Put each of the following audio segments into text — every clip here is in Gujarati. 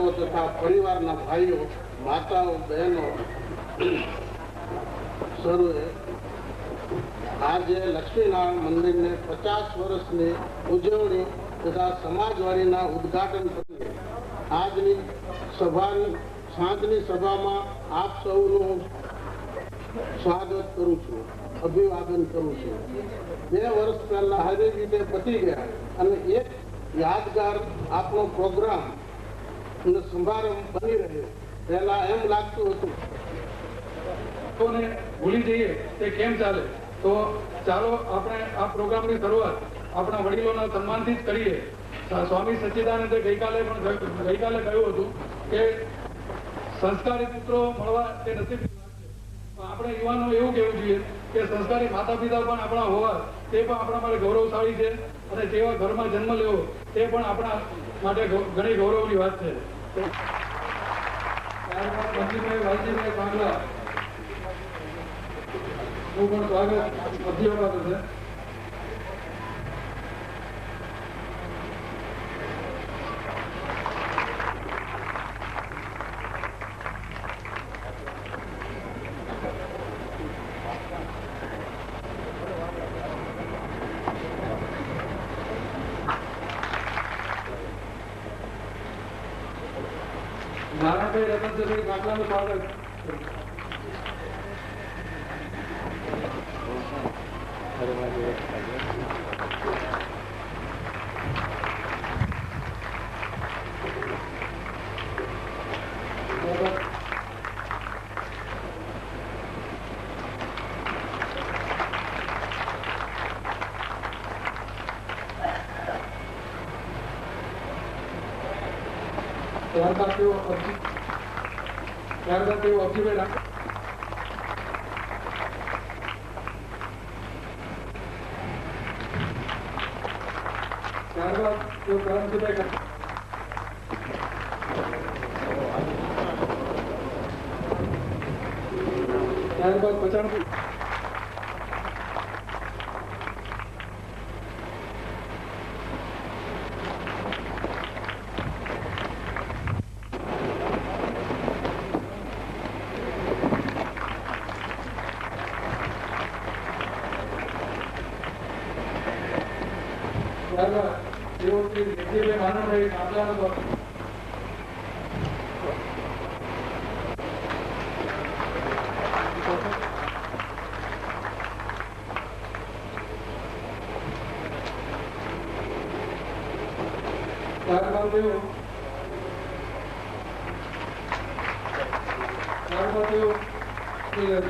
સંતો તથા પરિવારના ભાઈઓ, માતાઓ, બહેનો સર્વે આજે લક્ષ્મીનારાયણ મંદિરને 50 વર્ષની ઉજવણી તથા સમાજવાડીના ઉદ્ઘાટન પ્રત્યે આજની સભાની સાંજની સભામાં આપ સૌનું સ્વાગત કરું છું, અભિવાદન કરું છું. 2 વર્ષ પહેલા હરી રીતે પતી ગયા અને એક યાદગાર આપણો પ્રોગ્રામ અને સમારંભ બની રહ્યો. પહેલા એમ લાગતું હતું ભૂલી જઈએ તે કેમ ચાલે, તો ચાલો આપણે આ પ્રોગ્રામની શરૂઆત આપણા વડીલોના સન્માનથી જ કરીએ. સ્વામી સચ્ચિદાનંદે ગઈકાલે કહ્યું હતું કે સંસ્કારી પુત્રો મળવા તે નસીબની વાત છે. આપણે યુવાનો એવું કહેવું જોઈએ કે સંસ્કારી માતા પિતા પણ આપણા હોવા તે પણ આપણા માટે ગૌરવશાળી છે અને તેવા ઘરમાં જન્મ લેવો તે પણ આપણા માટે ઘણી ગૌરવની વાત છે. ત્યારબાદ મંજીભાઈ વાલજીભાઈ પાંગલા નું પણ સ્વાગત અભ્યવાદ છે. નારાયણભાઈ રતનસિંહભાઈ કાકલાનું સ્વાગત. ત્યારબાદ તેઓ અબજીભાઈ રાખે. ત્યારબાદ તેઓ કરમજીભાઈ રાખે. ત્યારબાદ પચાણભાઈ.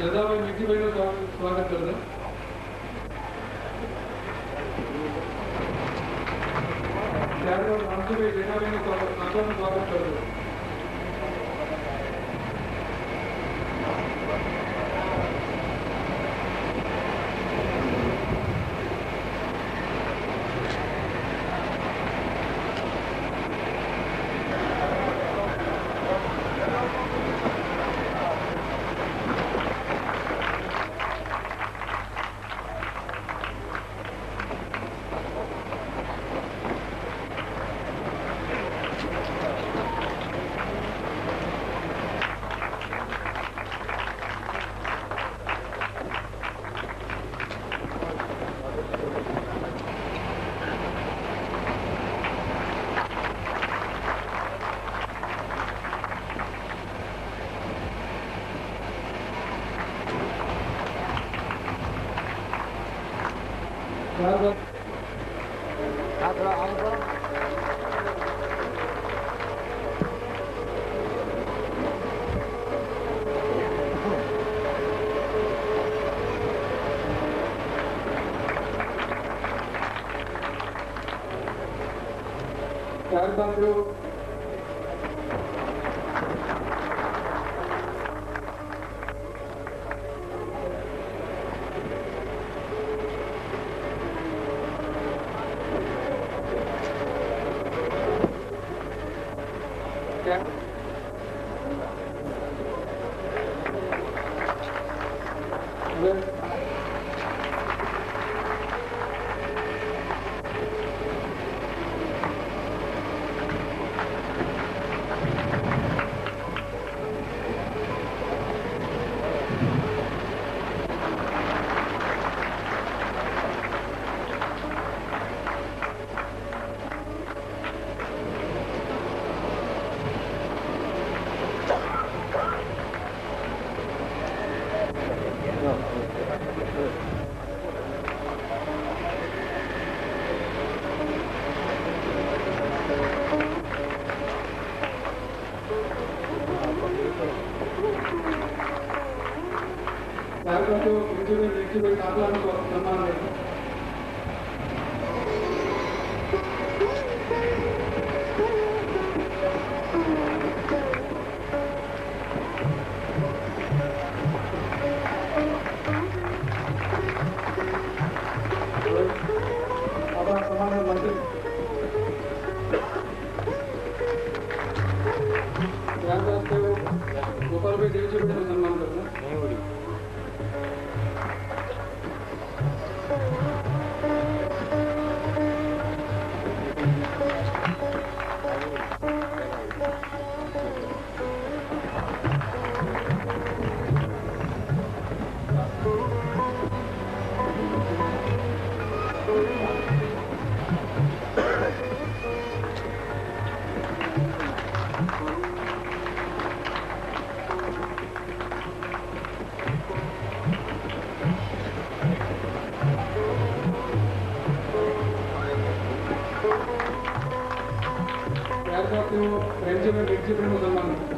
જદાભાઈ મીઠીભાઈ નું સ્વાગત કરશે. ત્યારબાદ રામજીભાઈ જેઠાભાઈ નું સ્વાગત કરશે. ત્યારબાદ પ્રેમજીભાઈ કાકલાનું સન્માન કર્યું. આપણા સમાજના મંત્રી ત્યારબાદ તેઓ ગોપાલભાઈ દેવજીભાઈનું સન્માન કરશે. ત્યારબાદ તેઓ પ્રેમજીભાઈ દેવજીભાઈનું સન્માન કરશે.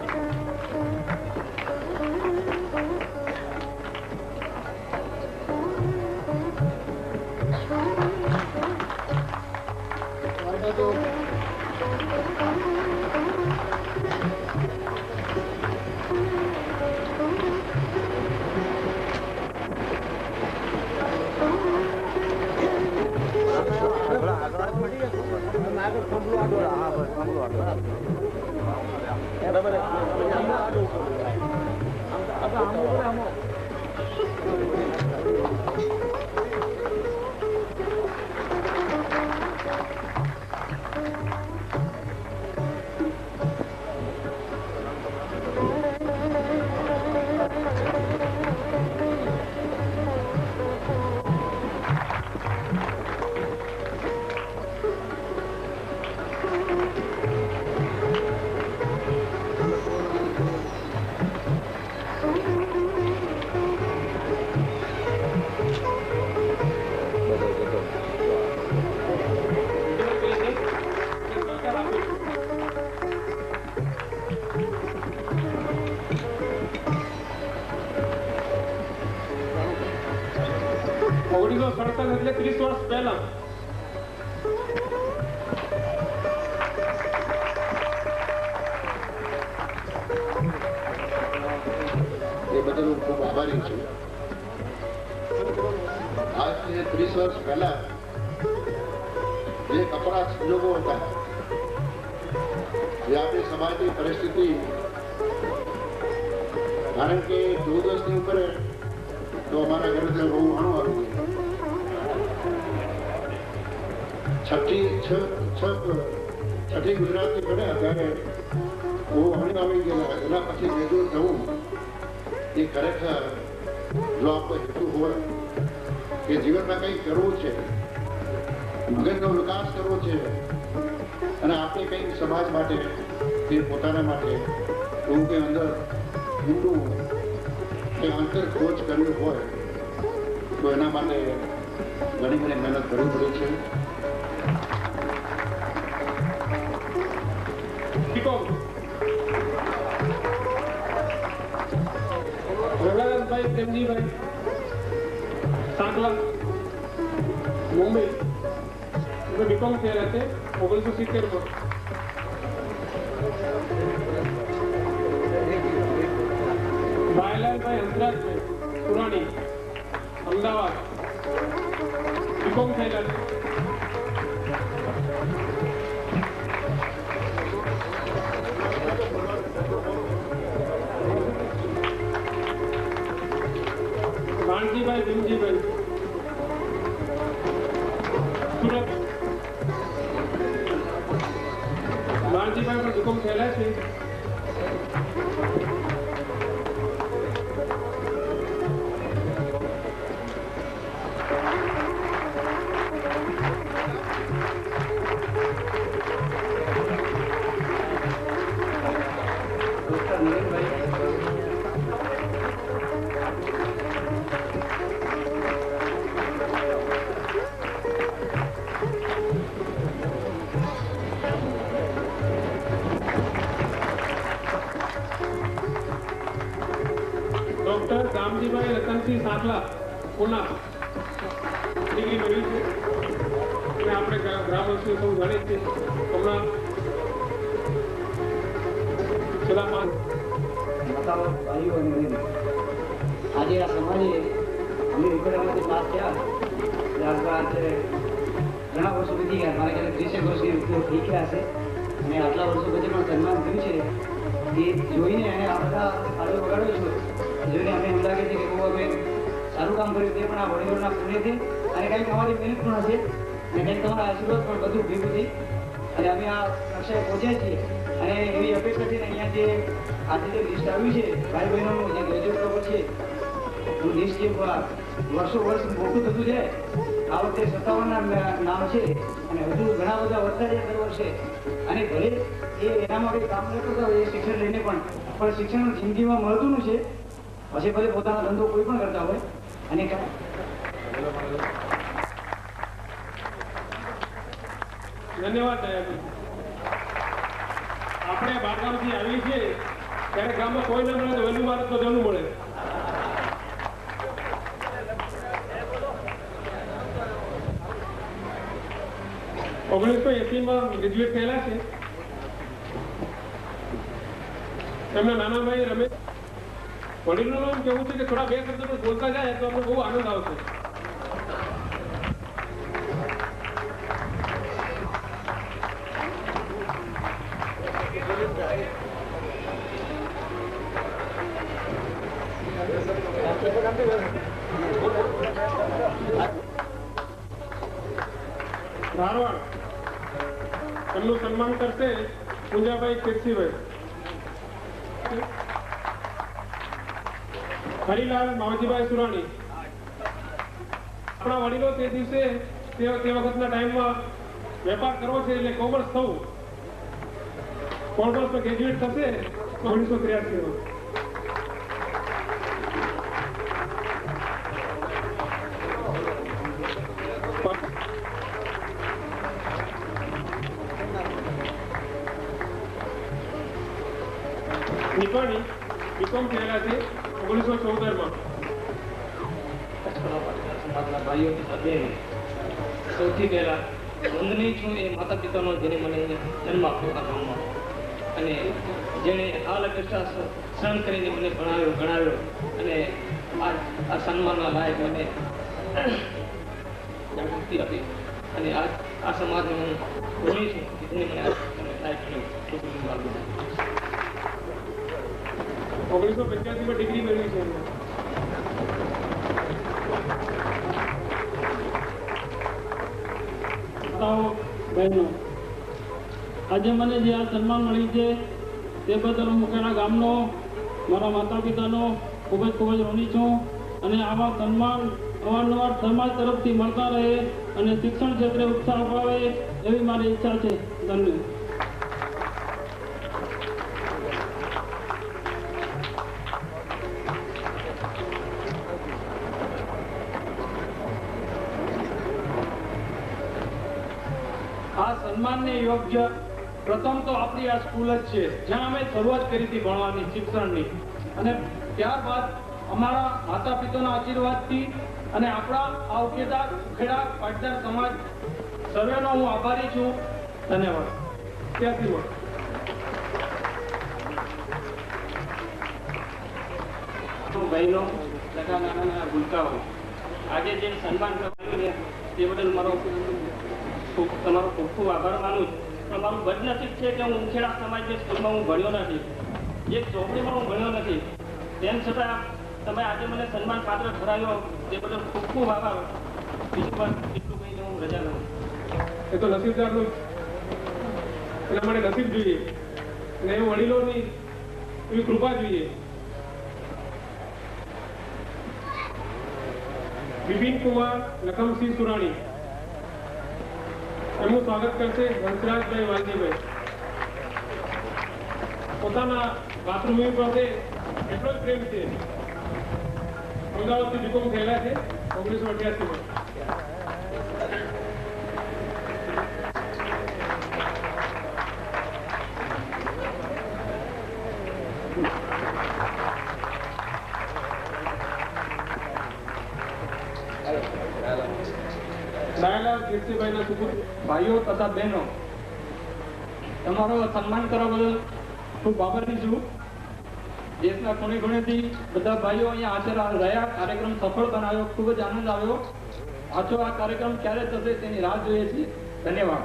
એટલે 30 વર્ષ પહેલા એ બદલ હું ખૂબ આભારી છું. આજથી 30 વર્ષ પહેલા જે કપરા સંજોગો હતા, જે આપણી સમાજની પરિસ્થિતિ, કારણ કે 14 વર્ષની ઉપર તો અમારા ઘરે બહુ ઘણું આવ્યું. છઠ્ઠી ગુજરાતી ભણ્યા ત્યારે બહુ ઘણી આવી ગયેલા. એના પછી ગ્રેજ્યુએટ થવું એ ખરેખર જો આપણો હેતુ હોય કે જીવનમાં કંઈક કરવું છે, મગજનો વિકાસ કરવો છે અને આપણે કંઈક સમાજ માટે કે પોતાના માટે એવું કંઈ અંદર ઊંડું કે અંતર ખોજ કરવી હોય તો એના માટે ઘણી ઘણી મહેનત કરવી પડે છે. રઘુનાથભાઈ પ્રેમજીભાઈ સાંકલા મુંબઈ બીકોમ થયેલા છે 1970 માં. ભાઈલાલભાઈ હંસરાજભાઈ પુરાણી અમદાવાદ બીકોમ થયેલા છે. વાણજીભાઈ ભીમજીભાઈ સુરત. વાણજીભાઈ પણ બીકોમ થયેલા છે. ડોક્ટર રામજીભાઈ રતનસિંહ સાંકલા પુના ડિગ્રી મેળવી છે અને આપણે ગ્રામવાસીઓ સૌ જાણીએ છીએ હમણાં છેલ્લા 5 ભાઈઓ અને બહેનો, આજે આ સમાજે અમે વિપરામાંથી પાસ થયા ત્યારબાદ ઘણા વર્ષો વીતી ગયા, મારા ખ્યાલે 30 વર્ષની ઉપયોગ થઈ ગયા છે અને આટલા વર્ષો પછી પણ સન્માન થયું છે એ જોઈને અને આ બધા આગળ વગાડ્યો છો જોઈને અમે એમ લાગે છે કે બહુ અમે સારું કામ કર્યું તે પણ આ વડીલોના પુણ્યથી અને કંઈક અમારી મહેનત પણ હશે અને કંઈક તમારા આશીર્વાદ પણ બધું ભેગું થઈ અને અમે આ કક્ષાએ પહોંચ્યા છીએ અને એવી અપેક્ષા છે ને અહીંયા જે આજે જે લિસ્ટ આવ્યું છે ભાઈ બહેનોનું જે ગ્રેજ્યુએટ લોકો છે એનું લિસ્ટ જે વર્ષો વર્ષ મોટું થતું જાય આ વખતે 57 નામ છે અને હજુ ઘણા બધા વધતા જાય દર વર્ષે અને ભલે એ એનામાં કંઈ કામ ન કરતા હોય એ શિક્ષણ લઈને પણ શિક્ષણ જિંદગીમાં મહત્વનું છે, પછી ભલે પોતાનો ધંધો કોઈ પણ કરતા હોય અને ધન્યવાદ દયાભાઈ. આપણે બારગામથી આવીએ છીએ ત્યારે ગામમાં કોઈ ન મળે તો વહેલું મારે તો જવું મળે. માં ગ્રેજ્યુએટ થયેલા છે. એમના નાના ભાઈ રમેશ. વડીલોનું એમ કેવું છે કે થોડા 2 શબ્દ પણ બોલતા જાય તો અમને બહુ આનંદ આવશે. ધારવાડ એમનું સન્માન કરશે પૂંજાભાઈ કીર્તિભાઈ. હરિલાલ માવજીભાઈ સુરાણી. આપણા વડીલો તે દિવસે તે વખતના ટાઈમમાં વેપાર કરવો છે એટલે કોમર્સ થવું, કોમર્સમાં ગ્રેજ્યુએટ થશે 1983 નિપાણી બીકોમ થયેલા છે 1914 સમાજના ભાઈઓ તથા સૌથી પહેલા વંદનીય છું એ માતા પિતાનો જેને મને જન્મ આપ્યો આ ગામમાં અને જેણે આ લગતા સહન કરીને મને ભણાવ્યો અને આ સન્માનના લાયક મને જાગૃતિ આપી અને આ સમાજને હું ઋણી છું જેને મને આ લાયક બન્યું. 1985 ડિગ્રી મેળવી છે. બહેનો, આજે મને જે આ સન્માન મળ્યું છે તે બદલ હું મુકેડા ગામનો મારા માતા પિતાનો ખૂબ જ ઋણી છું અને આવા સન્માન અવારનવાર સમાજ તરફથી મળતા રહે અને શિક્ષણ ક્ષેત્રે ઉત્સાહ અપાવે એવી મારી ઈચ્છા છે. ધન્યવાદ. આ સન્માનને યોગ્ય પ્રથમ તો આપણી આ સ્કૂલ જ છે જ્યાં અમે શરૂઆત કરી હતી ભણવાની શિક્ષણની અને ત્યારબાદ અમારા માતા પિતાના આશીર્વાદથી અને આપણા આ ઉખેડા પાટીદાર સમાજ સર્વેનો હું આભારી છું. ધન્યવાદ. ત્યાંથી બહેનો તથા નાના ભૂલકાઓ, આજે જે સન્માન કરવાનું છે તે બદલ તમારો ખૂબ ખૂબ આભાર માનું છું. મારું બદનસીબ છે કે હું ઉખેડા સમાજની સ્કૂલમાં હું ભણ્યો નથી, એક ચોપડીમાં હું ભણ્યો નથી, તેમ છતાં તમે આજે મને સન્માન પાત્ર ઠરાવ્યો તે બદલ ખૂબ ખૂબ આભાર. બીજું પણ એટલું કહીને હું રજા લઉં. એ તો નસીબદારનું એના માટે નસીબ જોઈએ અને એ વડીલોની એવી કૃપા જોઈએ. બિપિન કુમાર લખમસિંહ સુરાણી. એમનું સ્વાગત કરશે હંસરાજભાઈ વાલજીભાઈ. પોતાના માતૃભૂમિ પાસે એટલો જ પ્રેમ છે. અમદાવાદથી બીકોમ થયેલા છે 1988 માં. ડાયાલાલ કીર્તિભાઈના સુપુત્ર ભાઈઓ તથા બહેનો, તમારો સન્માન કરવા બદલ ખૂબ આભારી છું. દેશના ખૂણે ખૂણેથી બધા ભાઈઓ અહીંયા હાજર રહ્યા. કાર્યક્રમ સફળ બનાવ્યો, ખૂબ જ આનંદ આવ્યો. પાછો આ કાર્યક્રમ ક્યારે થશે તેની રાહ જોઈએ છીએ. ધન્યવાદ.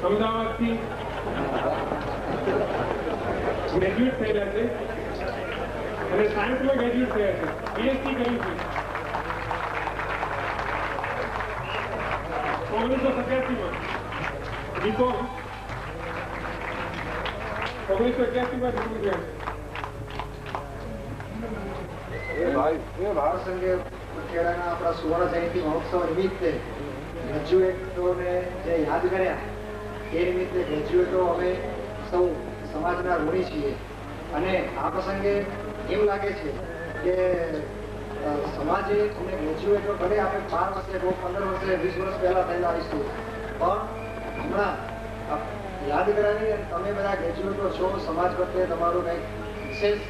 અમદાવાદથી ગ્રેજ્યુએટ થયેલા છે અને સાયન્સમાં ગ્રેજ્યુએટ થયા છે, પીએચડી કર્યું છે 1987માં, બીકોમ 1981માં પૂરું થયા છે. ભારત સંઘે ખેડાના આપણા સુવર્ણ જયંતિ મહોત્સવ નિમિત્તે ગ્રેજ્યુએટોને જે યાદ કર્યા એ નિમિત્તે ગ્રેજ્યુએટો અમે સૌ સમાજના ઋણી છીએ. અને આ પ્રસંગે એમ લાગે છે કે સમાજે અમને ગ્રેજ્યુએટો ભલે આપણે 12 વર્ષે 15 વર્ષે 20 વર્ષ પહેલા થયેલા આવીશું, પણ હમણાં યાદ કરવાની અને તમે બધા ગ્રેજ્યુએટો છો, સમાજ પ્રત્યે તમારું કંઈક વિશેષ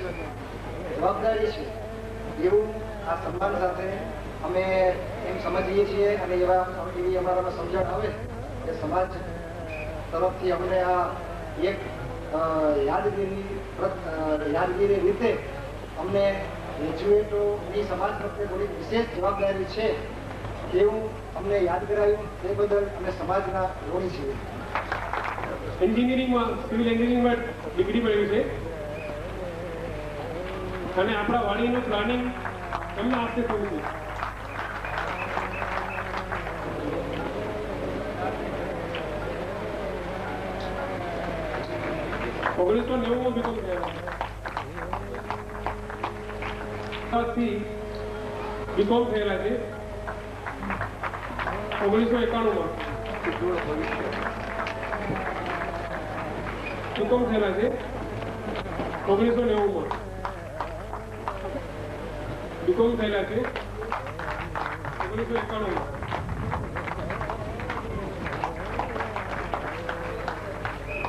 જવાબદારી છે એવું આ સન્માન સાથે અમે એમ સમજીએ છીએ. અને એવી અમારામાં સમજણ આવે કે સમાજ તરફથી અમને આ એક યાદગીરી રીતે અમને ગ્રેજ્યુએટોની સમાજ પ્રત્યે થોડી વિશેષ જવાબદારી છે તેવું અમને યાદ કરાવ્યું. તે બદલ અમે સમાજના ઋણી છીએ. એન્જિનિયરિંગમાં, સિવિલ એન્જિનિયરિંગમાં ડિગ્રી મેળવી છે અને આપણા વાડીનું પ્લાનિંગ એમના હાથે થયું છે. ઓગણીસો 90 બીકોમ બીકોમ થયેલા છે 1991માં. બીકોમ થયેલા છે 1990માં. બીકોમ થયેલા છે 1991માં.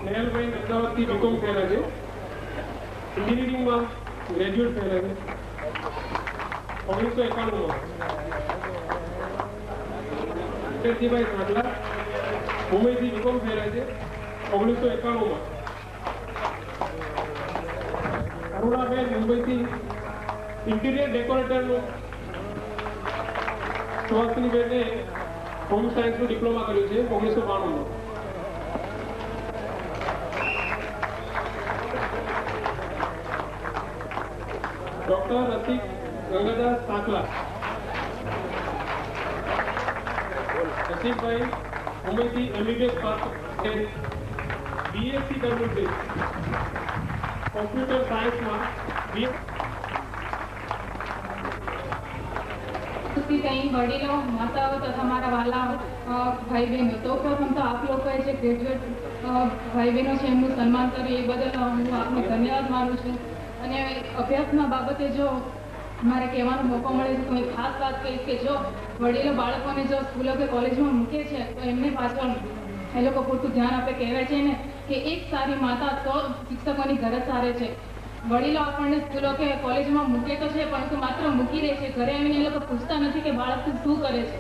નેહલભાઈ અમદાવાદથી બીકોમ થયેલા છે, એન્જિનિયરિંગમાં ગ્રેજ્યુએટ થયેલા છે 1991માં. કીર્તિભાઈ સાંડલા મુંબઈથી બીકોમ થયેલા છે 1991માં. અરુણાબેન મુંબઈથી ઇન્ટિરિયર ડેકોરેટરનું સુહાસિની બેને હોમ સાયન્સનું ડિપ્લોમા કર્યું છે 1992માં. ડોક્ટર રસિક ગંગાદાસ સાંકલા, રસિકભાઈ મુંબઈથી એમબીબીએસ પાસ છે, બીએસસી કર્યું છે કોમ્પ્યુટર સાયન્સમાં. કઈ વડીલો, માતાઓ તથા મારા વાલા ભાઈ બહેનો, તો પ્રથમ તો આપ લોકોએ જે ગ્રેજ્યુએટ ભાઈ બહેનો છે એમનું સન્માન કર્યું એ બદલ હું આપને ધન્યવાદ માનું છું. અને અભ્યાસના બાબતે જો મારે કહેવાનો મોકો મળે છે તો હું ખાસ વાત કહીશ કે જો વડીલો બાળકોને જો સ્કૂલો કે કોલેજમાં મૂકે છે તો એમને પાછળ એ લોકો પૂરતું ધ્યાન આપે. કહેવાય છે ને કે એક સારી માતા 100 શિક્ષકોની ગરજ સારે છે. વડીલો આપણને સ્કૂલો કે કોલેજમાં મૂકે તો છે પરંતુ માત્ર મૂકી દે છે, ઘરે આવીને એ લોકો પૂછતા નથી કે બાળક શું કરે છે.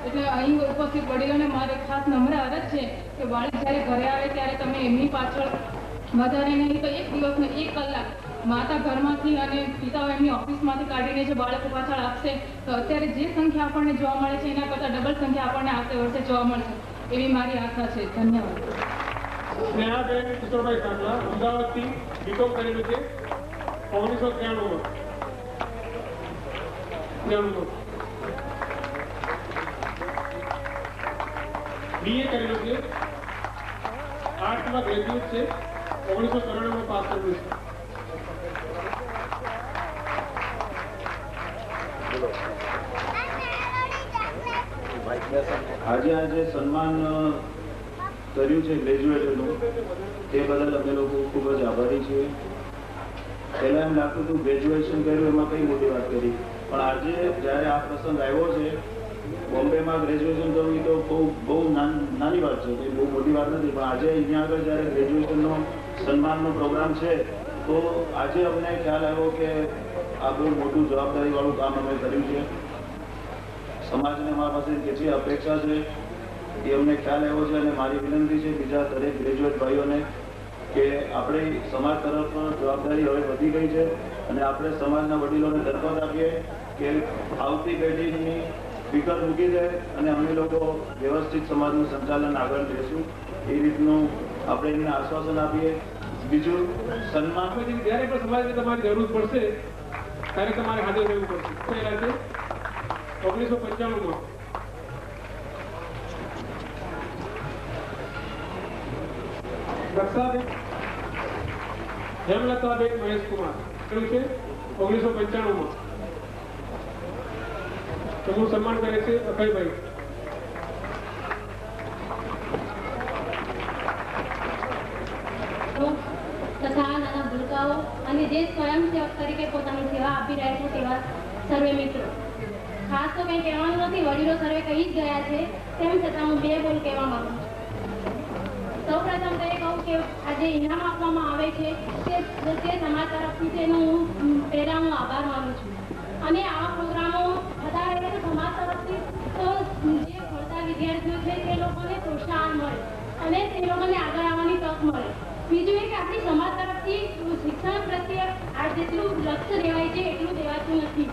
એટલે અહીં ઉપસ્થિત વડીલોને મારે ખાસ નમ્ર અરજ છે કે બાળક જ્યારે ઘરે આવે ત્યારે તમે એમની પાછળ વધારે નહીં તો એક દિવસનો 1 કલાક માતા ઘરમાંથી અને પિતાઓ એમની ઓફિસમાંથી કાઢીને જે બાળકો પાછળ આપશે તો અત્યારે જે સંખ્યા આપણને જોવા મળે છે એના કરતાં ડબલ સંખ્યા આપણને આવતે વર્ષે જોવા મળશે એવી મારી આશા છે. ધન્યવાદ. સ્નેહાબેન કિશોરભાઈ સાંકલા અમદાવાદથી બીકોમ કરેલું છે 1993માં. બીએ કરેલું છે, આર્ટ્સમાં ગ્રેજ્યુએટ છે 1994માં પાસ કર્યું છે. આજે સન્માન કર્યું છે ગ્રેજ્યુએટનું તે બદલ અમે લોકો ખૂબ જ આભારી છીએ. પહેલા એમ લાગતું હતું ગ્રેજ્યુએશન કર્યું એમાં કઈ મોટી વાત કરી, પણ આજે જ્યારે આ પ્રસંગ આવ્યો છે, બોમ્બેમાં ગ્રેજ્યુએશન કરવું એ તો બહુ નાની વાત છે, બહુ મોટી વાત નથી, પણ આજે અહીંયા આગળ જ્યારે ગ્રેજ્યુએશનનો સન્માનનો પ્રોગ્રામ છે તો આજે અમને ખ્યાલ આવ્યો કે આ બહુ મોટું જવાબદારીવાળું કામ અમે કર્યું છે. સમાજને અમારા પાસે કેટલી અપેક્ષા છે એ અમને ખ્યાલ આવ્યો છે, અને મારી વિનંતી છે બીજા દરેક ગ્રેજ્યુએટ ભાઈઓને કે આપણે સમાજ તરફ જવાબદારી હવે વધી ગઈ છે, અને આપણે સમાજના વડીલોને દરખાસ્ત આપીએ કે આવતી પેઢીની ફિકર મૂકી દે અને અમે લોકો વ્યવસ્થિત સમાજનું સંચાલન આગળ લેશું એ રીતનું આપણે એમને આશ્વાસન આપીએ. બીજું સન્માન, જ્યારે પણ સમાજને તમારી જરૂર પડશે ત્યારે તમારે હાજર રહેવું પડશે. 1995 દક્ષાબેન હેમલતાબેન મહેશકુમાર એવું છે 1995 સમૂહ સન્માન કરે છે અખયભાઈ. તથા નાના ભૂલકાઓ અને જે સ્વયંસેવક તરીકે પોતાની સેવા આપી રહ્યા છે તેવા સર્વે મિત્રો, ખાસ તો કંઈ કહેવાનું નથી, વડીલો સર્વે કહી જ ગયા છે, તેમ છતાં હું બે બોલ કહેવા માંગુ છું. સૌપ્રથમ તો એ કહું કે આજે ઇનામ આપવામાં આવે છે તે સમાજ તરફથી તેનો હું પહેલા આભાર માનું છું. અને આવા પ્રોગ્રામો થતા રહે તો સમાજ તરફથી તો જે ભણતા વિદ્યાર્થીઓ છે તે લોકોને પ્રોત્સાહન મળે અને તે લોકોને આગળ આવવાની તક મળે. બીજું એ કે આપણી સમાજ તરફથી શિક્ષણ પ્રત્યે આ જેટલું લક્ષ્ય દેવાય છે એટલું દેવાતું નથી,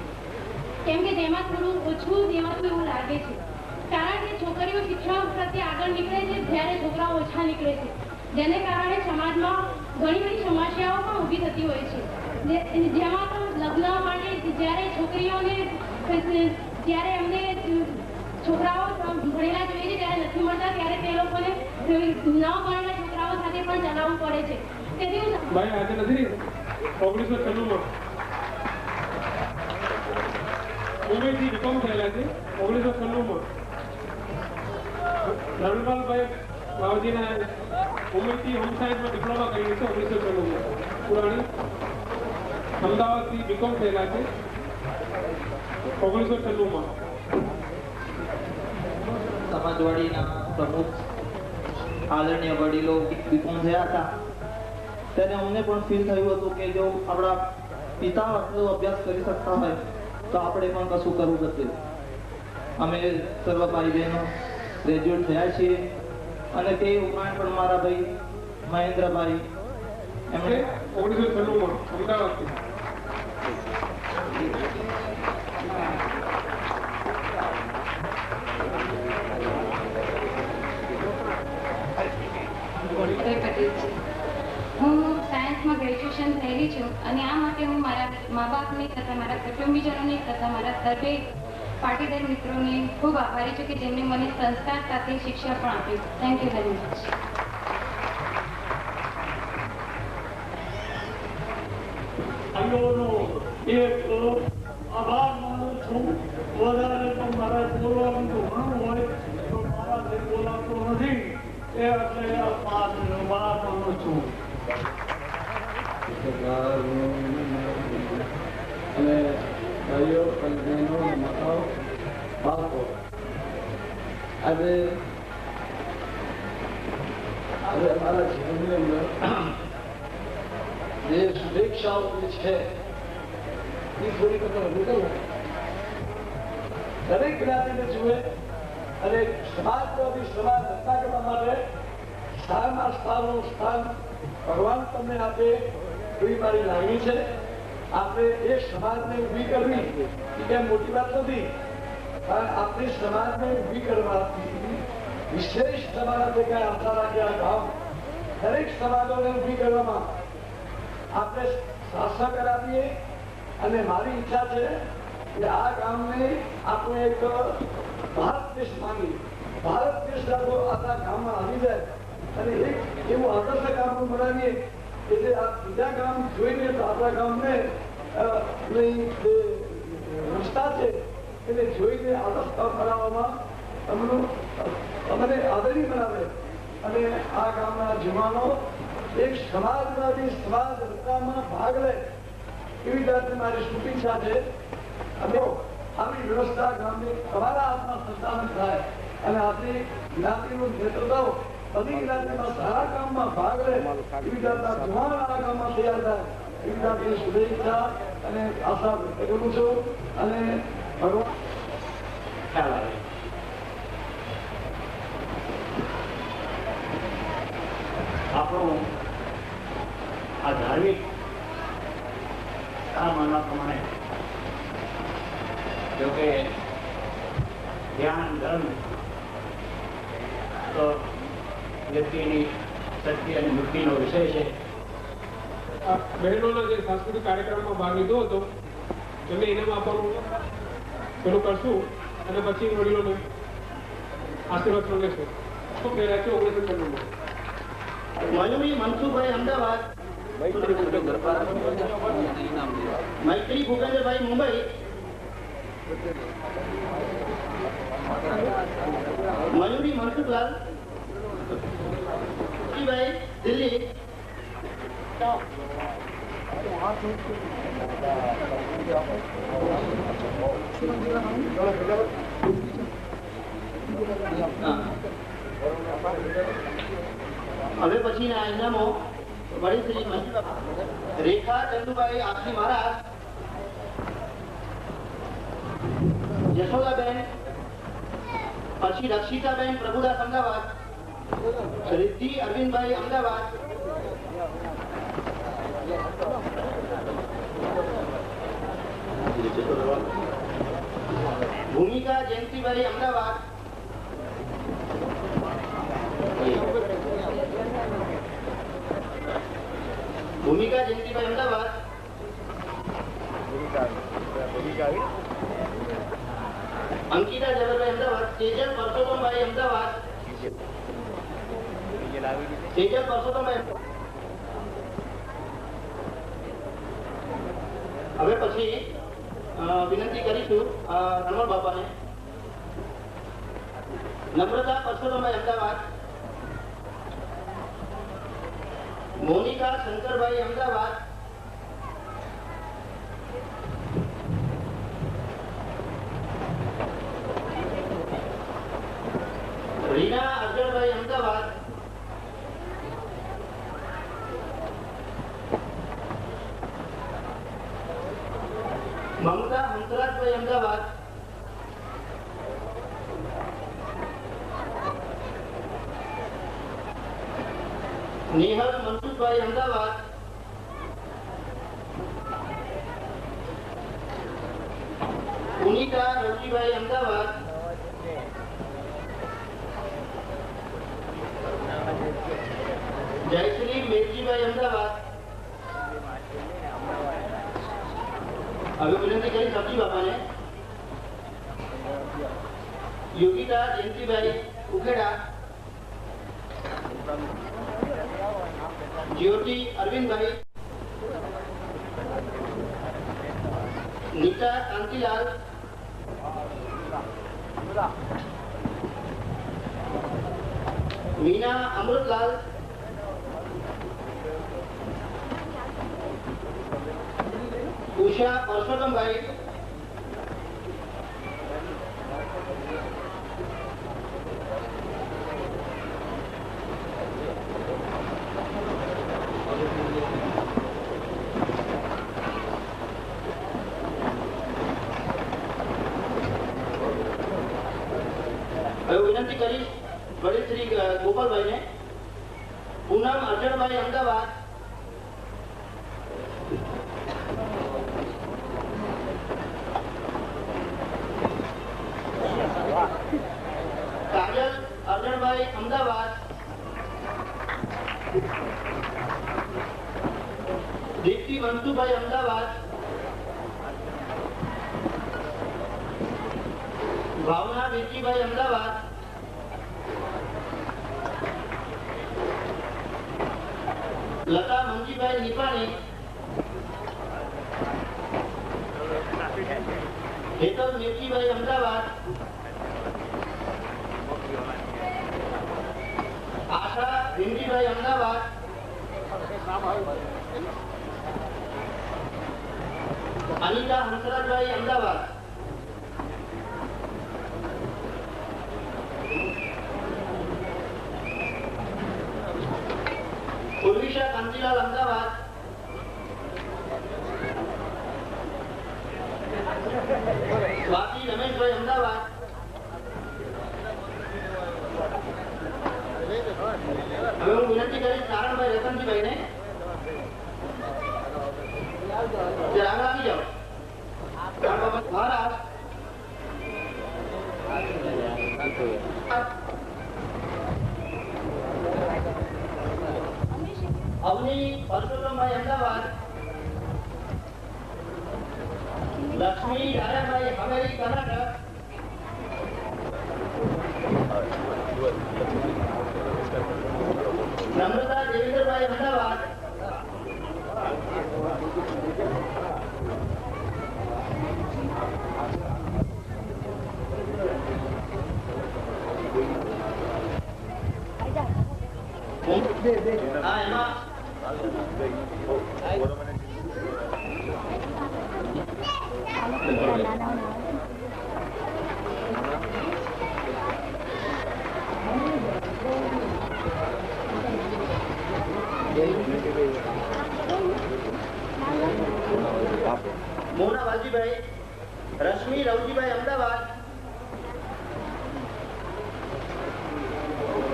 કેમ કે તેમાં થોડું ઓછું દેવાતું એવું લાગે છે. કારણ કે છોકરીઓ શિક્ષણ પ્રત્યે આગળ નીકળે છે જ્યારે છોકરાઓ ઓછા નીકળે છે, જેને કારણે સમાજમાં ઘણી બધી સમસ્યાઓ પણ ઊભી થતી હોય છે. જેમાં તો લગ્ન માટે જ્યારે છોકરીઓને જ્યારે એમને છોકરાઓ ભણેલા જોઈએ છે ત્યારે નથી મળતા, ત્યારે તે લોકોને ન ભણેલા છોકરાઓ સાથે પણ ચલાવવું પડે છે. તેથી ભાઈ આજે નથી 1996 મુંબઈથી બીકોમ થયેલા છે. 1996 ધર્મપાલભાઈ બાવજીના મુંબઈથી હોમ સાયન્સમાં ડિપ્લોમા કરી છે. 1996 પુરાણી અમદાવાદથી બીકોમ થયેલા છે 1996. સમાજવાડીના પ્રમુખ આદરણીય વડીલો બીકોમ થયા હતા ત્યારે અમને પણ ફીલ થયું હતું કે જો આપણા પિતા આટલો અભ્યાસ કરી શકતા હોય તો આપણે પણ કશું કરવું હતું. અમે સર્વ ભાઈ બહેનો ગ્રેજ્યુએટ થયા છીએ, અને તે ઉપરાંત પણ મારા ભાઈ મહેન્દ્રભાઈ એમણે 1996 અમદાવાદથી હું સાયન્સમાં ગ્રેજ્યુએશન થયેલી છું, અને આ માટે હું મારા મા બાપની તથા મારા કુટુંબીજનોની તથા મારા સર્વે પાટીદાર મિત્રોની ખૂબ આભારી છું કે જેમણે મને સંસ્કાર સાથે શિક્ષા પણ આપી. Thank you very much. એક આભાર માનું છું. વધારે તો મારા બોલવાનું તો ઘણું હોય તો મારાથી બોલાતો નથી, એટલે આભાર માનું છું. અને ભાઈઓ અને બહેનો, માતાઓ, બાળકો, આજે અમારા જીવનની અંદર જે શુભેચ્છાઓ છે એ થોડી વખત વધુ કરું. દરેક જ્ઞાતિને જુએ અને સમાજમાંથી સમાજ રચના કરવા માટે સ્થાનમાં સ્થાન ભગવાન તમને આપે એવી મારી લાગણી છે. આપણે એ સમાજને ઊભી કરવી એ કઈ મોટી વાત નથી, પણ આપણી સમાજને ઊભી કરવા વિશેષ તમારા ભેગા આશા રાખ્યા ગામ દરેક સમાજોને ઊભી કરવામાં આપણે શાસન કરાવીએ. અને મારી ઈચ્છા છે કે આ ગામને આપણે એક ભારત દેશ માની, ભારત દેશ આપણા ગામમાં આવી જાય અને એક એવું આદર્શ ગામનું બનાવીએ કે જે આ બીજા ગામ જોઈને તો આપણા ગામને રસ્તા છે એને જોઈને આદર્શ કામ બનાવવામાં અમને આદરણીય બનાવે. અને આ ગામના જવાનો એક સમાજમાંથી સમાજ રચનામાં ભાગ લે એવી જાતની મારી શુભેચ્છા છે. અને આવી વ્યવસ્થા ગામની તમારા હાથમાં સંચાલન થાય અને આપણી જ્ઞાતિનું નેતૃત્વ બધી જ્ઞાતિમાં સારા કામમાં ભાગ લે એવી જાતના જુવાન આ કામમાં તૈયાર થાય એવી જાતની શુભેચ્છા અને આશા વ્યક્ત કરું છું અને ભગવાન ખ્યાલ આવે આપણું આ ધાર્મિક આ માનવા પ્રમાણે જોકે ધ્યાન ધર્મ તો વ્યક્તિની શક્તિ અને મુક્તિનો વિષય છે. બહેનોના જે સાંસ્કૃતિક કાર્યક્રમમાં ભાગ લીધો હતો એમને ઇનામ આપવાનું શરૂ કરશું અને પછી વડીલોને આશીર્વાદ માંગીશું. શું પહેર્યા છે 1996 મયુરી મનસુખભાઈ અમદાવાદ, મૈત્રી ભૂપેન્દ્રભાઈ મુંબઈ, મયુરી મનસુખલાલ ભાઈ દિલ્હી, હવે પછીના ઇનામો વડી શ્રી રેખા ચંદુભાઈ આખી મહારાજ, યશોદાબેન, પછી રક્ષિતાબેન પ્રભુદાસ અમદાવાદ, રિદ્ધિ અરવિંદભાઈ અમદાવાદ, ભૂમિકા જયંતિભાઈ અમદાવાદ, ભૂમિકા જયંતિભાઈ અમદાવાદ, અંકિતા જવરભાઈ અમદાવાદ, તેજલ પરસોત્તમભાઈ અમદાવાદ, તેજલ પરસોત્તમભાઈ. હવે પછી વિનંતી કરીશું રણવર બાપાને. નમ્રતા પરસોત્તમભાઈ અમદાવાદ, મોનિકા શંકરભાઈ અમદાવાદ, રીના અર્જણભાઈ અમદાવાદ, મમતા હંસરાજભાઈ અમદાવાદ, નેહલ મનસુખભાઈ અમદાવાદ, પુનિતા રવજીભાઈ અમદાવાદ, જયશ્રી મેરજીભાઈ અમદાવાદ. હવે વિનંતી કરી સબ્જી બાપાને. યોગિતા જયંતિભાઈ ઉખેડા, જ્યોતિ અરવિંદભાઈ, નીતા કાંતિલાલ, મીના અમૃતલાલ, ઉષા પરસોત્તમભાઈ, હવે વિનંતી કરીશ વડીલ શ્રી ગોપાલભાઈને. પૂનમ અર્જણભાઈ અમદાવાદ, કાજલ અર્જણભાઈ અમદાવાદ, દીપ્તિ મનસુભાઈ અમદાવાદ, ભાવના વિરજીભાઈ અમદાવાદ, લતા મંજીભાઈ નિપાણી, હેતલ મેરજીભાઈ અમદાવાદ, આશા ભીમજીભાઈ અમદાવાદ, અનિતા હંસરાજભાઈ અમદાવાદ, ઉર્વિશા કાંતિલાલ અમદાવાદ, સ્વાતિ રમેશભાઈ અમદાવાદ, હવે હું વિનંતી કરીશ નારાયણભાઈ રતનજીભાઈ ને આગળ આવી જાઓ. મહારાજ અવની પરસોત્તમભાઈ અમદાવાદ, લક્ષ્મી ડાયાભાઈ હવેલી કર્ણાટક, નમ્રતા દેવેન્દ્રભાઈ અમદાવાદ, હા એમાં મોના વાલજીભાઈ, રશ્મિ રવજીભાઈ અમદાવાદ,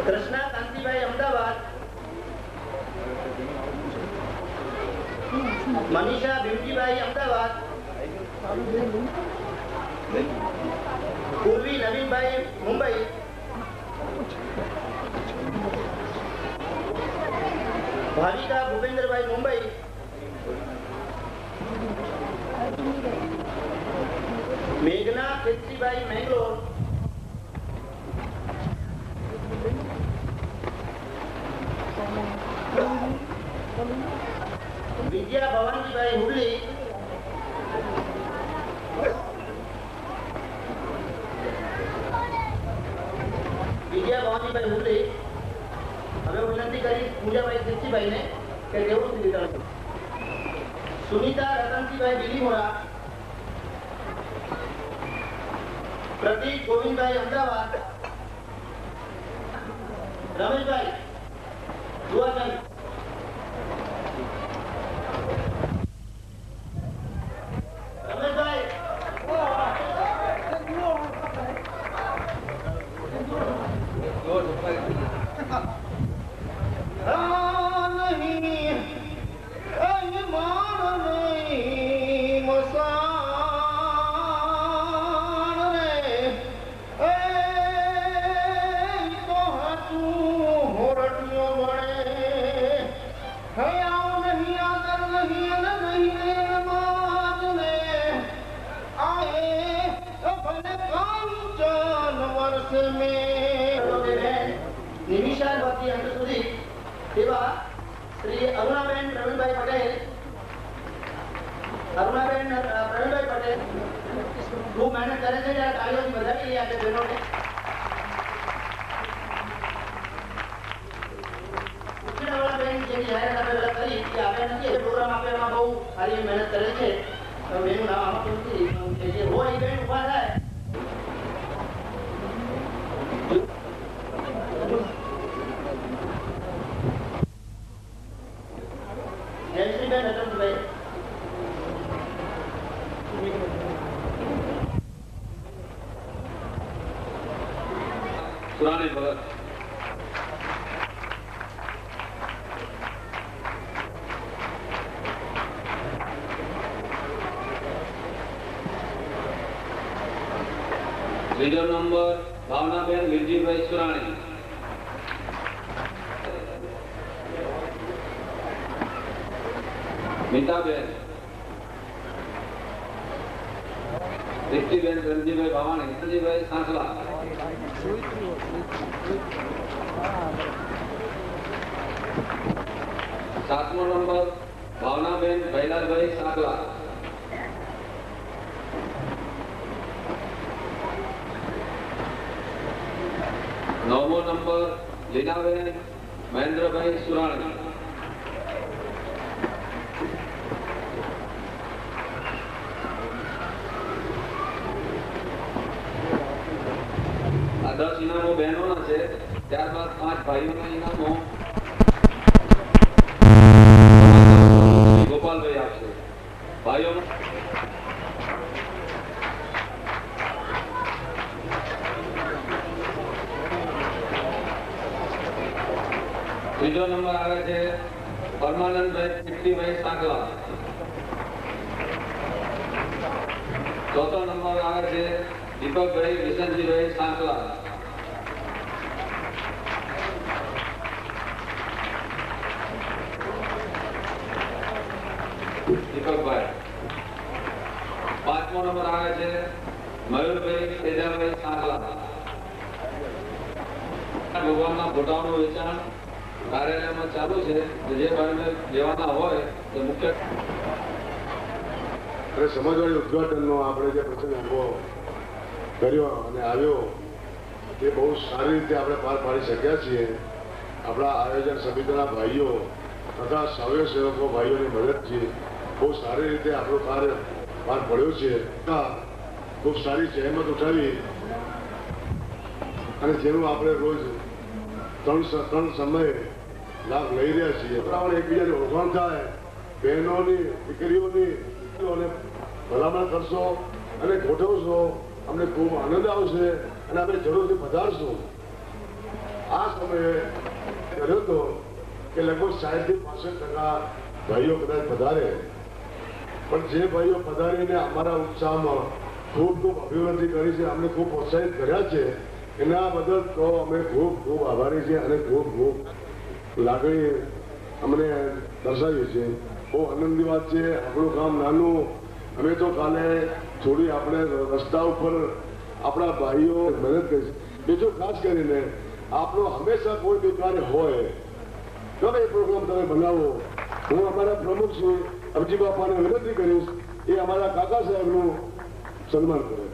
કૃષ્ણા કાંતિભાઈ અમદાવાદ, મનીષા ભીમજીભાઈ અમદાવાદ, પૂર્વી નવીનભાઈ મુંબઈ, ભાવિકા ભૂપેન્દ્રભાઈ મુંબઈ, મેઘના કેતરીભાઈ મેંગ્લોર, વિદ્યા ભવાનજીભાઈ હુડલી, હવે હું વિનંતી કરી પૂજાભાઈ કેતરીભાઈ ને કે તેઓ વિતરણ. સુનિતા રતનજીભાઈ બિલીમોરા, પ્રતીક ગોવિંદભાઈ અમદાવાદ, રમેશભાઈ દુઆચંદ, રમેશભાઈ શ્રી અરુણાબેન પ્રવીણભાઈ પટેલ, ખૂબ મહેનત કરે છે. ત્યારે તાળીઓથી વધાવી લઈએ આપણે બહેનોને. બેન જેની જાહેરાત આપણે પહેલા કરી કે આપણે નથી પ્રોગ્રામ આપણે એમાં બહુ સારી મહેનત કરે છે. બેનું નામ આપતું નથી, જે હોય એ બેન ઉભા થાય. જયશ્રીબેન રતનભાઈ, સુરાણી ભગત, બીજો નંબર ભાવનાબેન વિરજીભાઈ સુરાણી, મીતાબેન, દીપ્તિબેન રણજીભાઈ ભાવાણી, રણજીભાઈ સાંસલા, સાતમો નંબર ભાવનાબેન ભૈલાલભાઈ સાંકલા, નવમો નંબર લીનાબેન મહેન્દ્રભાઈ સુરાણી, 10 ઇનામો બહેનોના છે, ત્યારબાદ 5 ભાઈઓના ઇનામો ગોપાલભાઈ આપશે. ભાઈઓ ત્રીજો નંબર આવે છે પરમાનંદભાઈ પીપળીભાઈ સાંકલા. ચોથો નંબર આવે છે દીપકભાઈ વિશનજીભાઈ સાંકલા. દીપકભાઈ. પાંચમો નંબર આવે છે મયુરભાઈ તેજાભાઈ સાંકલા. ભગવાનના ફોટાઓનું વેચાણ કાર્યાલયમાં ચાલુ છે. જે ભાઈને લેવાના હોય તે મુખ્ય અને સમાજવાડી ઉદઘાટનનો આપણે જે પ્રસંગ ઉભો કર્યો અને આવ્યો તે બહુ સારી રીતે આપણે પાર પાડી શક્યા છીએ. આપણા આયોજન સમિતિના ભાઈઓ તથા સ્વયંસેવકો ભાઈઓની મદદથી બહુ સારી રીતે આપણું કાર્ય પાર પડ્યો છે. ખૂબ સારી જહેમત ઉઠાવી અને જેનું આપણે રોજ ત્રણ સમયે લાભ લઈ રહ્યા છીએ. આપણે એકબીજાને ઓળખાણ થાય, બહેનોની દીકરીઓની ભલામણ કરશો અને ગોઠવશો, અમને ખૂબ આનંદ આવશે અને આપણે જરૂરથી પધારશું. આ સમયે કર્યો હતો કે લગભગ 60 થી 65% ભાઈઓ કદાચ પધારે, પણ જે ભાઈઓ પધારીને અમારા ઉત્સાહમાં ખૂબ ખૂબ અભિવૃદ્ધિ કરી છે, અમને ખૂબ પ્રોત્સાહિત કર્યા છે, એના બદલ તો અમે ખૂબ ખૂબ આભારી છીએ અને ખૂબ ખૂબ લાગણી અમને દર્શાવી છે. બહુ આનંદની વાત છે. આપણું કામ નાનું, અમે તો કાલે થોડી આપણે રસ્તા ઉપર આપણા ભાઈઓ મદદ કરી. બીજું ખાસ કરીને આપણો હંમેશા કોઈ બી કાર્ય હોય, ગમે એ પ્રોગ્રામ તમે બનાવો, હું અમારા પ્રમુખ શ્રી અબજી બાપાને વિનંતી કરીશ એ અમારા કાકા સાહેબનું સન્માન કરે.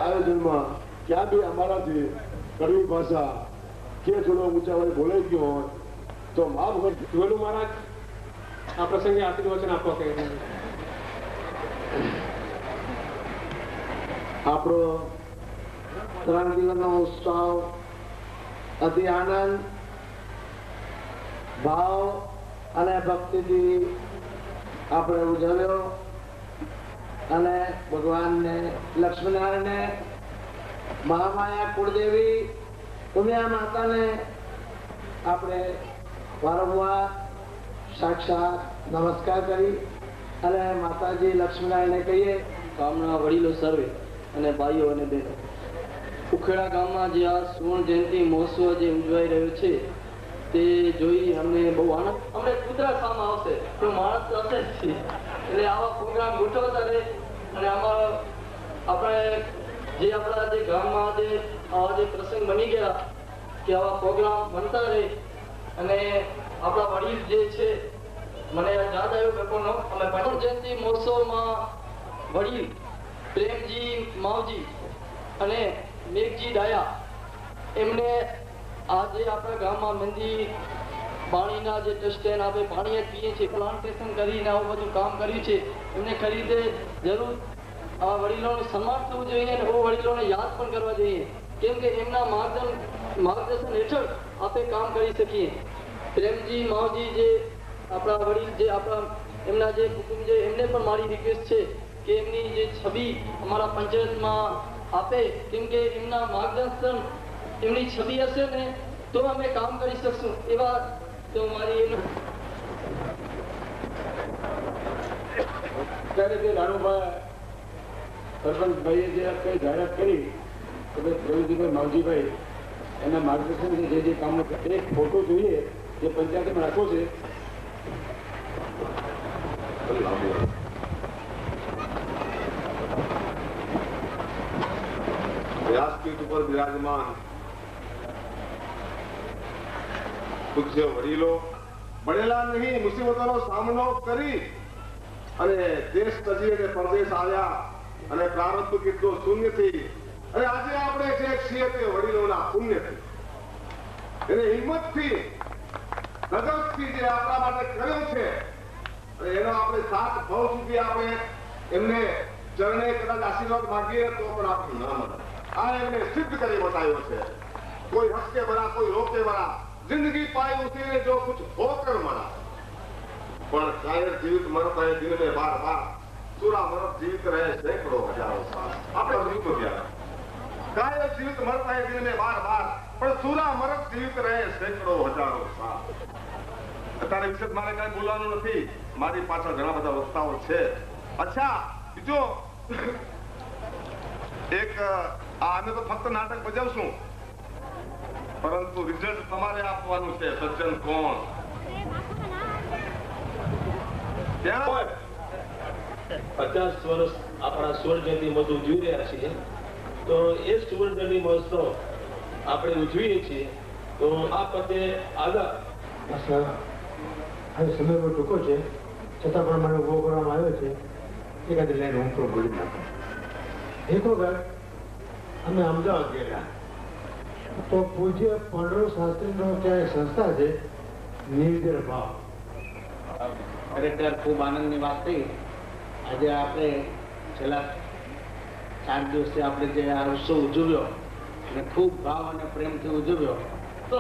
આયોજનમાં ક્યાં બી અમારાથી કડવી ભાષા કે થોડો ઊંચા વડે બોલાઈ ગયો હોય તો માફ કરજો. વેલુ મહારાજ આ પ્રસંગે આશીર્વચન આપવા કહે છે. આપણો 3 દિવસનો ઉત્સવ અતિ આનંદ, ભાવ અને ભક્તિથી આપણે ઉજવ્યો અને ભગવાનને લક્ષ્મીનારાયણને, મહામાયા કુળદેવી ઉમિયા માતાને આપણે વારંવાર સાક્ષાત નમસ્કાર કરી અને માતાજી લક્ષ્મીનારાયણને કહીએ. ગામના વડીલો સર્વે અને ભાઈઓ અને બહેનો, ઉખેડા ગામમાં જે આ સુવર્ણ જયંતિ મહોત્સવ જે ઉજવાઈ રહ્યો છે તે જોઈ અમને બહુ આનંદ. અમને કુદરત સામે આવશે તો માણસ હશે જ છે, એટલે આવા પ્રોગ્રામ ગોઠવતા રહે અને આમાં આપણે જે આપણા જે ગામમાં જે આવા જે પ્રસંગ બની ગયા કે આવા પ્રોગ્રામ બનતા રહે. અને આપણા વડીલ જે છે, મને યાદ આવ્યો પેપરનો, અમે સુવર્ણ જયંતિ મહોત્સવમાં વડીલ પ્રેમજી માવજી અને મેઘજી ડાયા એમને આજે આપણા ગામમાં મંદી પાણીના જે ટ્રસ્ટેન આપણે પાણી જ પીએ છીએ, પ્લાન્ટેશન કરીને આવું બધું કામ કર્યું છે. એમને ખરીદે જરૂર આ વડીલોનું સન્માન થવું જોઈએ અને એ વડીલોને યાદ પણ કરવા જોઈએ, કેમ કે એમના માર્ગદર્શન હેઠળ આપણે કામ કરી શકીએ. પ્રેમજી માવજી જે આપણા વડીલ જે આપણા એમના જે કુટુંબ છે, એમને પણ મારી રિક્વેસ્ટ છે કે એમની જે છબી અમારા પંચાયતમાં આપે, કેમ કે એમના માર્ગદર્શન એમની છબી હશે ને તો અમે કામ કરી શકશું. એવા તો મારી અત્યારે જે નાનુભાઈ સરપંચભાઈએ જે કઈ જાહેરાત કરી કે ભાઈ પ્રવીણજીભાઈ માવજીભાઈ એના માર્ગદર્શન જે કામો એક ફોટો જોઈએ જે પંચાયતમાં રાખવો છે. વ્યાસપીઠ ઉપર બિરાજમાન પૂજ્ય વડીલો, મળેલા નહીં મુસીબતોનો સામનો કરી અને દેશ તજી અને પરદેશ આવ્યા અને પ્રારંભ કેટલો શૂન્યથી અને આજે આપણે છે છીએ તે વડીલોના પુણ્યથી, એને હિંમતથી, ધગશથી જે આપણા માટે કર્યો છે, એનો આપણે સાથ ભાવ સુધી આપણે એમને ચરણે કદાચ આશીર્વાદ માંગીએ તો પણ આપણું ના મળે. આ એમને સિદ્ધ કરી બતાવ્યો છે. કોઈ હસકે બરા, કોઈ રોકે બરા, जिंदगी पाई उसी ने जो कुछ होकर मरा, पर शायर जीवित मरता है दिन में बार बार, सूरा मरत जीवित रहे सैकड़ों हजारों साल. આપણે જીવતો ગયા. કાયર જીવિત મરતા है दिन में बार बार, पर सूरा मरत जीवित रहे सैकड़ों हजारों साल. અત્યારે વિશે મારે કઈ બોલવાનું નથી, મારી પાછળ ઘણા બધા વક્તાઓ છે. અચ્છા, બીજો એક અમે તો ફક્ત નાટક બજાવશું, પરંતુ રિઝલ્ટ તમારે આપવાનું છે. સજ્જન કોણ? 50 વર્ષ આપણા સુવર્ણજયંતિ મહોત્સવ ઉજવી રહ્યા છીએ, તો એ સુવર્ણજયંતિ મહોત્સવ આપણે ઉજવીએ છીએ. તો આ પતે આગળ હવે સમય બહુ ટૂંકો છે, છતાં પણ મને ઉભો કરવામાં આવ્યો છે. એકાદ લાઈન હું પણ બોલી નાખું. એક વખત અમે અમદાવાદ ગયેલા, તો પૂજ્ય પાંડવ શાસ્ત્રીનો ત્યાં સંસ્થા છે, નિર્જર ભાવ. ખરેખર ખૂબ આનંદની વાત થઈ. આજે આપણે છેલ્લા 4 દિવસથી આપણે જે આ ઉત્સવ ઉજવ્યો અને ખૂબ ભાવ અને પ્રેમથી ઉજવ્યો, તો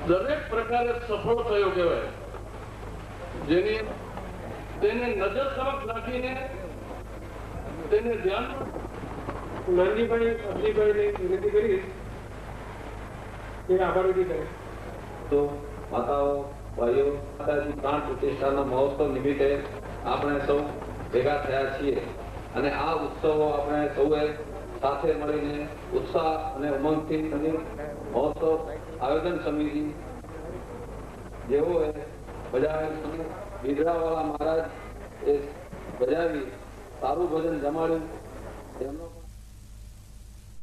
દરેક પ્રકારે સફળ થયો કહેવાય. જેની તેને નજર તરફ રાખીને તેને ધ્યાન નાનજીભાઈ અજયભાઈને વિનંતી કરીશ કે આભાર વિધિ કરે. તો માતાઓ, ભાઈઓ, માતાજી પ્રાણ પ્રતિષ્ઠાના મહોત્સવ નિમિત્તે આપણે સૌ ભેગા થયા છીએ અને આ ઉત્સવો આપણે સૌએ સાથે મળીને ઉત્સાહ અને ઉમંગથી મહોત્સવ આયોજન સમિતિ જેઓએ બજાવી, બિદડાવાળા મહારાજ એ બજાવી સારું ભજન જમાડ્યું, તેમનો